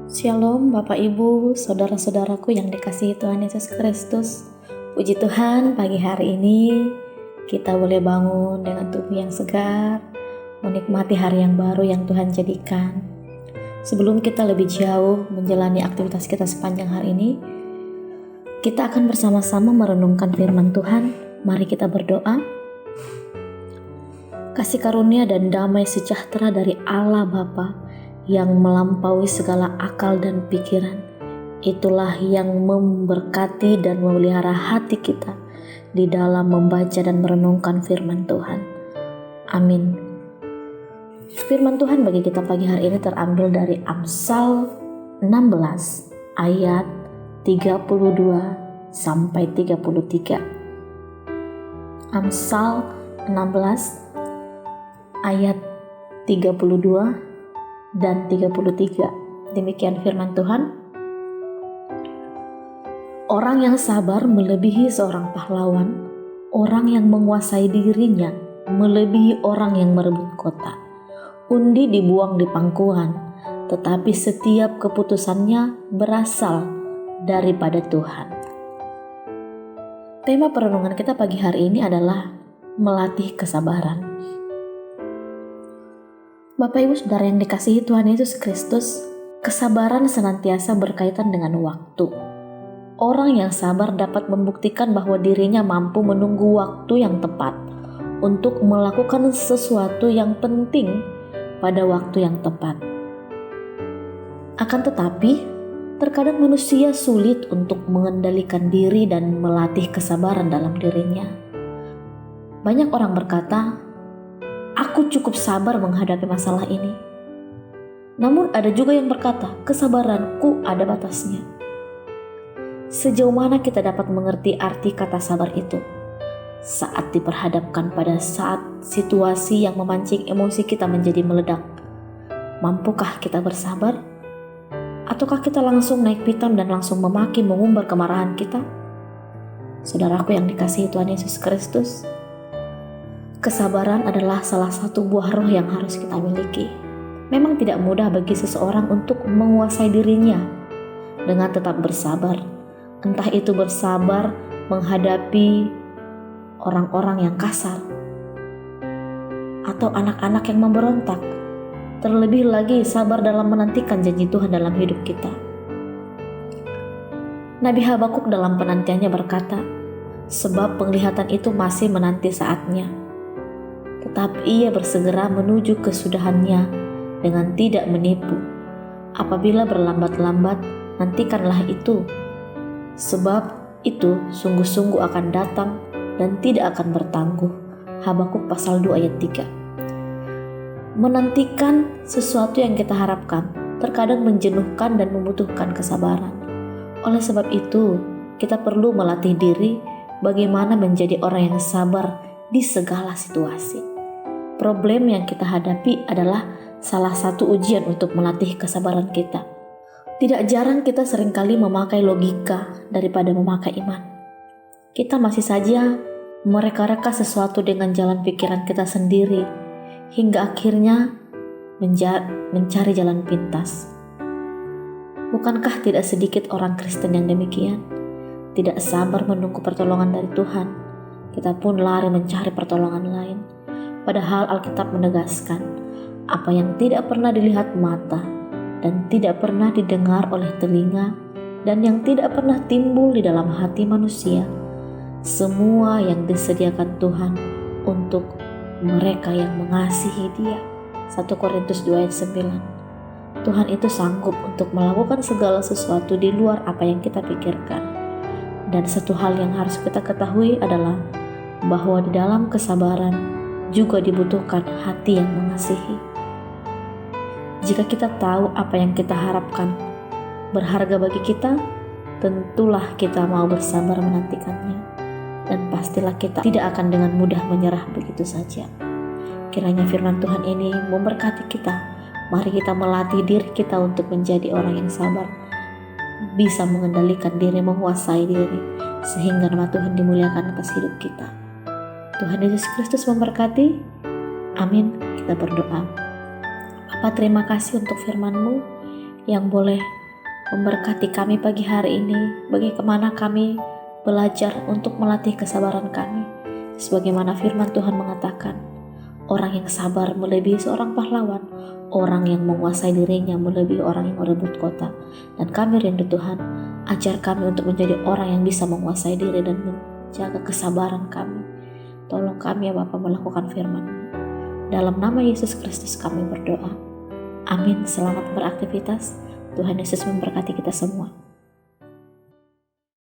Shalom Bapak Ibu, saudara-saudaraku yang dikasihi Tuhan Yesus Kristus. Puji Tuhan, pagi hari ini kita boleh bangun dengan tubuh yang segar, menikmati hari yang baru yang Tuhan jadikan. Sebelum kita lebih jauh menjalani aktivitas kita sepanjang hari ini, kita akan bersama-sama merenungkan firman Tuhan. Mari kita berdoa. Kasih karunia dan damai sejahtera dari Allah Bapa yang melampaui segala akal dan pikiran, itulah yang memberkati dan memelihara hati kita di dalam membaca dan merenungkan firman Tuhan. Amin. Firman Tuhan bagi kita pagi hari ini terambil dari Amsal 16 ayat 32 sampai 33. Amsal 16 ayat 32 dan 33. Demikian firman Tuhan. Orang yang sabar melebihi seorang pahlawan, orang yang menguasai dirinya melebihi orang yang merebut kota. Undi dibuang di pangkuan, tetapi setiap keputusannya berasal daripada Tuhan. Tema perenungan kita pagi hari ini adalah melatih kesabaran. Bapak Ibu Saudara yang dikasihi Tuhan Yesus Kristus, kesabaran senantiasa berkaitan dengan waktu. Orang yang sabar dapat membuktikan bahwa dirinya mampu menunggu waktu yang tepat untuk melakukan sesuatu yang penting pada waktu yang tepat. Akan tetapi, terkadang manusia sulit untuk mengendalikan diri dan melatih kesabaran dalam dirinya. Banyak orang berkata, "Aku cukup sabar menghadapi masalah ini." Namun ada juga yang berkata, "Kesabaranku ada batasnya." Sejauh mana kita dapat mengerti arti kata sabar itu? Saat diperhadapkan pada saat situasi yang memancing emosi kita menjadi meledak, mampukah kita bersabar? Ataukah kita langsung naik pitam dan langsung memaki mengumbar kemarahan kita? Saudaraku yang dikasihi Tuhan Yesus Kristus, kesabaran adalah salah satu buah roh yang harus kita miliki. Memang tidak mudah bagi seseorang untuk menguasai dirinya dengan tetap bersabar. Entah itu bersabar menghadapi orang-orang yang kasar atau anak-anak yang memberontak. Terlebih lagi sabar dalam menantikan janji Tuhan dalam hidup kita. Nabi Habakuk dalam penantiannya berkata, "Sebab penglihatan itu masih menanti saatnya. Tetapi ia bersegera menuju kesudahannya dengan tidak menipu. Apabila berlambat-lambat, nantikanlah itu. Sebab itu sungguh-sungguh akan datang dan tidak akan bertangguh." Habakuk pasal 2 ayat 3. Menantikan sesuatu yang kita harapkan terkadang menjenuhkan dan membutuhkan kesabaran. Oleh sebab itu, kita perlu melatih diri bagaimana menjadi orang yang sabar di segala situasi. Problem yang kita hadapi adalah salah satu ujian untuk melatih kesabaran kita. Tidak jarang kita seringkali memakai logika daripada memakai iman. Kita masih saja mereka-reka sesuatu dengan jalan pikiran kita sendiri, hingga akhirnya mencari jalan pintas. Bukankah tidak sedikit orang Kristen yang demikian? Tidak sabar menunggu pertolongan dari Tuhan, kita pun lari mencari pertolongan lain. Padahal Alkitab menegaskan, apa yang tidak pernah dilihat mata dan tidak pernah didengar oleh telinga dan yang tidak pernah timbul di dalam hati manusia, semua yang disediakan Tuhan untuk mereka yang mengasihi Dia. 1 Korintus 2 ayat 9. Tuhan itu sanggup untuk melakukan segala sesuatu di luar apa yang kita pikirkan. Dan satu hal yang harus kita ketahui adalah bahwa di dalam kesabaran juga dibutuhkan hati yang mengasihi. Jika kita tahu apa yang kita harapkan berharga bagi kita, tentulah kita mau bersabar menantikannya. Dan pastilah kita tidak akan dengan mudah menyerah begitu saja. Kiranya firman Tuhan ini memberkati kita. Mari kita melatih diri kita untuk menjadi orang yang sabar, bisa mengendalikan diri, menguasai diri, sehingga nama Tuhan dimuliakan atas hidup kita. Tuhan Yesus Kristus memberkati. Amin. Kita berdoa. Bapa, terima kasih untuk firman-Mu yang boleh memberkati kami pagi hari ini, bagaimana kami belajar untuk melatih kesabaran kami. Sebagaimana firman Tuhan mengatakan, orang yang sabar melebihi seorang pahlawan, orang yang menguasai dirinya melebihi orang yang merebut kota. Dan kami rindu Tuhan, ajar kami untuk menjadi orang yang bisa menguasai diri dan menjaga kesabaran kami. Tolong kami ya Bapa melakukan firman-Mu. Dalam nama Yesus Kristus kami berdoa. Amin. Selamat beraktivitas. Tuhan Yesus memberkati kita semua.